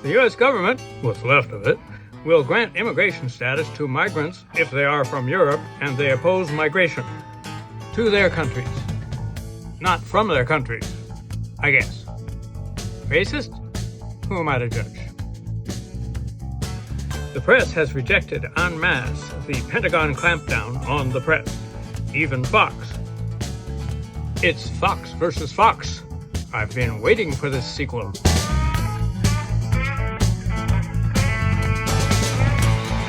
The U.S. government, what's left of it, will grant immigration status to migrants if they are from Europe and they oppose migration to their countries. Not from their countries, I guess. Racist? Who am I to judge? The press has rejected en masse the Pentagon clampdown on the press, even Fox. It's Fox versus Fox. I've been waiting for this sequel.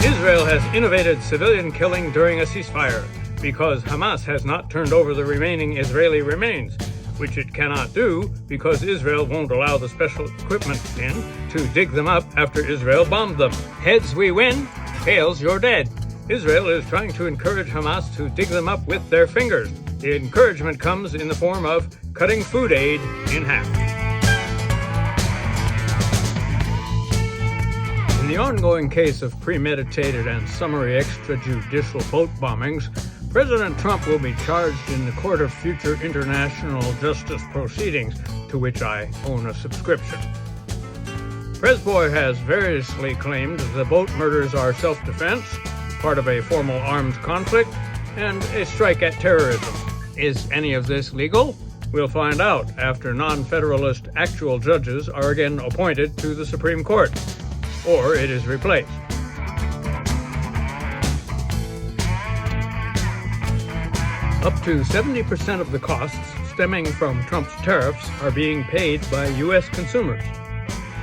Israel has innovated civilian killing during a ceasefire because Hamas has not turned over the remaining Israeli remains, which it cannot do because Israel won't allow the special equipment in to dig them up after Israel bombed them. Heads we win, tails you're dead. Israel is trying to encourage Hamas to dig them up with their fingers. The encouragement comes in the form of cutting food aid in half. In the ongoing case of premeditated and summary extrajudicial boat bombings, President Trump will be charged in the Court of Future International Justice Proceedings, to which I own a subscription. Presboy has variously claimed the boat murders are self-defense, part of a formal armed conflict, and a strike at terrorism. Is any of this legal? We'll find out after non-federalist actual judges are again appointed to the Supreme Court, or it is replaced. Up to 70% of the costs stemming from Trump's tariffs are being paid by U.S. consumers,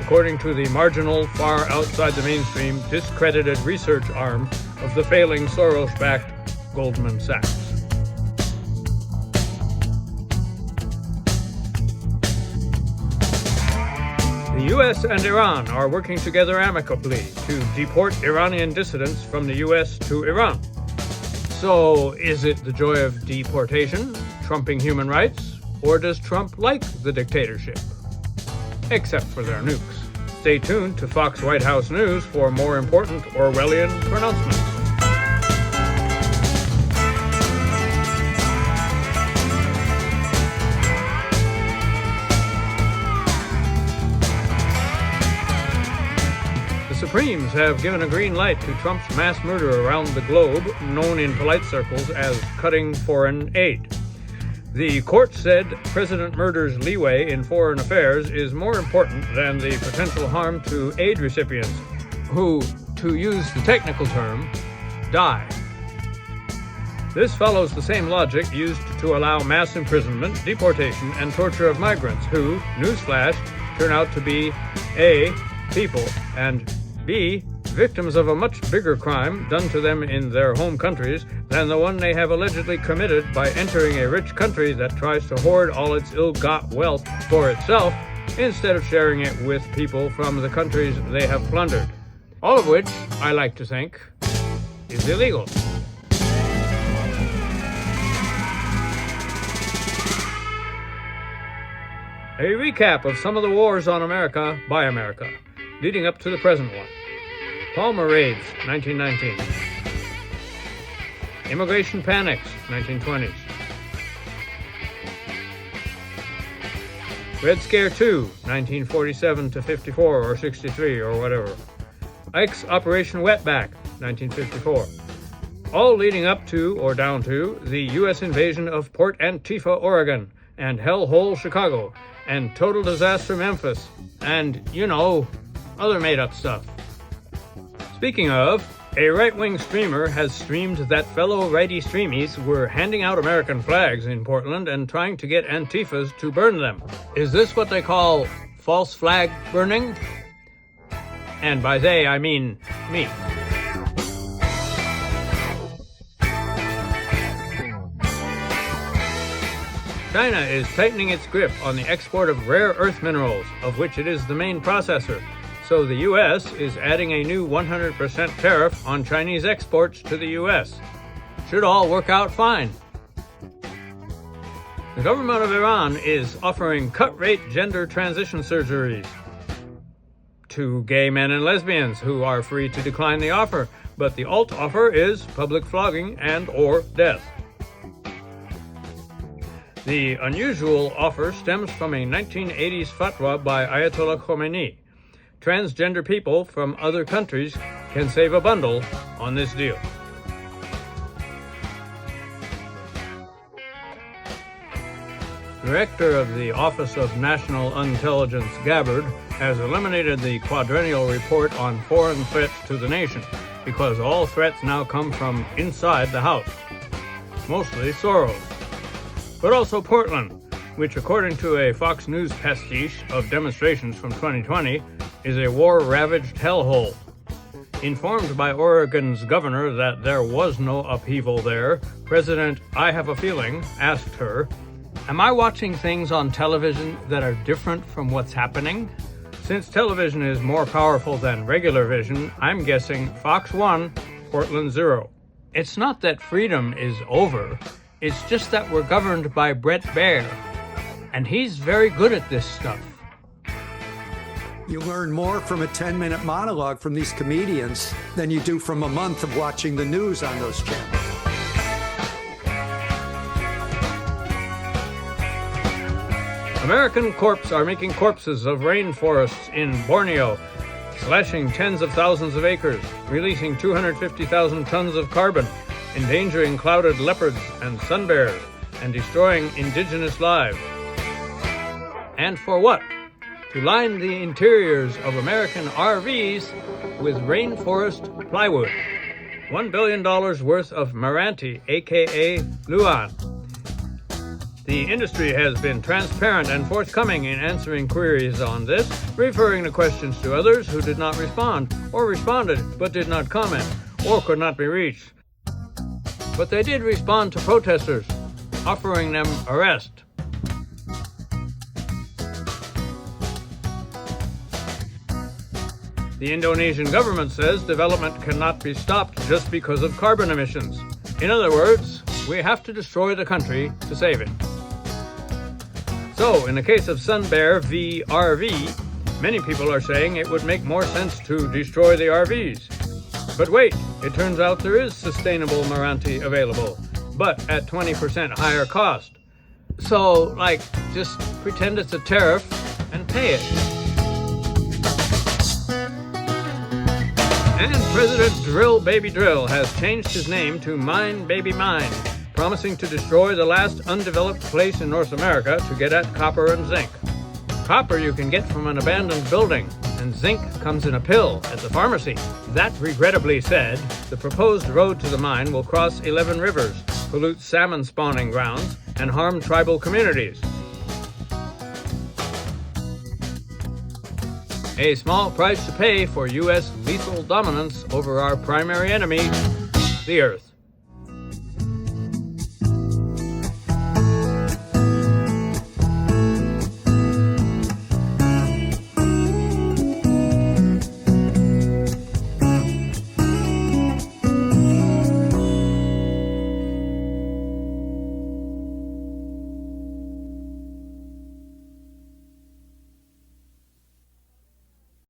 according to the marginal, far outside the mainstream, discredited research arm of the failing Soros-backed Goldman Sachs. The U.S. and Iran are working together amicably to deport Iranian dissidents from the U.S. to Iran. So, is it the joy of deportation, trumping human rights, or does Trump like the dictatorship? Except for their nukes. Stay tuned to Fox White House News for more important Orwellian pronouncements. The Supremes have given a green light to Trump's mass murder around the globe, known in polite circles as cutting foreign aid. The court said President Murder's leeway in foreign affairs is more important than the potential harm to aid recipients, who, to use the technical term, die. This follows the same logic used to allow mass imprisonment, deportation, and torture of migrants who, newsflash, turn out to be A, people, and B, victims of a much bigger crime done to them in their home countries than the one they have allegedly committed by entering a rich country that tries to hoard all its ill-got wealth for itself instead of sharing it with people from the countries they have plundered. All of which, I like to think, is illegal. A recap of some of the wars on America by America, leading up to the present one. Palmer Raids, 1919. Immigration Panics, 1920s. Red Scare 2, 1947 to 54 or 63 or whatever. Ike's Operation Wetback, 1954. All leading up to or down to the U.S. invasion of Port Antifa, Oregon, and Hellhole, Chicago, and Total Disaster, Memphis, and, other made-up stuff. Speaking of, a right-wing streamer has streamed that fellow righty streamies were handing out American flags in Portland and trying to get antifas to burn them. Is this what they call false flag burning? And by they, I mean me. China is tightening its grip on the export of rare earth minerals, of which it is the main processor. So the U.S. is adding a new 100% tariff on Chinese exports to the U.S. Should all work out fine. The government of Iran is offering cut-rate gender transition surgeries to gay men and lesbians who are free to decline the offer, but the alt offer is public flogging and or death. The unusual offer stems from a 1980s fatwa by Ayatollah Khomeini transgender people from other countries can save a bundle on this deal. Director of the Office of National Intelligence Gabbard has eliminated the quadrennial report on foreign threats to the nation because all threats now come from inside the house, mostly Soros. But also Portland, which according to a Fox News pastiche of demonstrations from 2020 is a war-ravaged hellhole. Informed by Oregon's governor that there was no upheaval there, President I Have a Feeling asked her, "Am I watching things on television that are different from what's happening? Since television is more powerful than regular vision, I'm guessing Fox 1, Portland 0. It's not that freedom is over, it's just that we're governed by Bret Baier, and he's very good at this stuff." You learn more from a 10-minute monologue from these comedians than you do from a month of watching the news on those channels. American corps are making corpses of rainforests in Borneo, slashing tens of thousands of acres, releasing 250,000 tons of carbon, endangering clouded leopards and sun bears, and destroying indigenous lives. And for what? To line the interiors of American RVs with rainforest plywood. $1 billion worth of Meranti, aka Luan. The industry has been transparent and forthcoming in answering queries on this, referring the questions to others who did not respond, or responded but did not comment, or could not be reached. But they did respond to protesters, offering them arrest. The Indonesian government says development cannot be stopped just because of carbon emissions. In other words, we have to destroy the country to save it. So, in the case of Sun Bear v. RV, many people are saying it would make more sense to destroy the RVs. But wait, it turns out there is sustainable Meranti available, but at 20% higher cost. So, just pretend it's a tariff and pay it. And President Drill Baby Drill has changed his name to Mine Baby Mine, promising to destroy the last undeveloped place in North America to get at copper and zinc. Copper you can get from an abandoned building, and zinc comes in a pill at the pharmacy. That regrettably said, the proposed road to the mine will cross 11 rivers, pollute salmon spawning grounds, and harm tribal communities. A small price to pay for U.S. lethal dominance over our primary enemy, the Earth.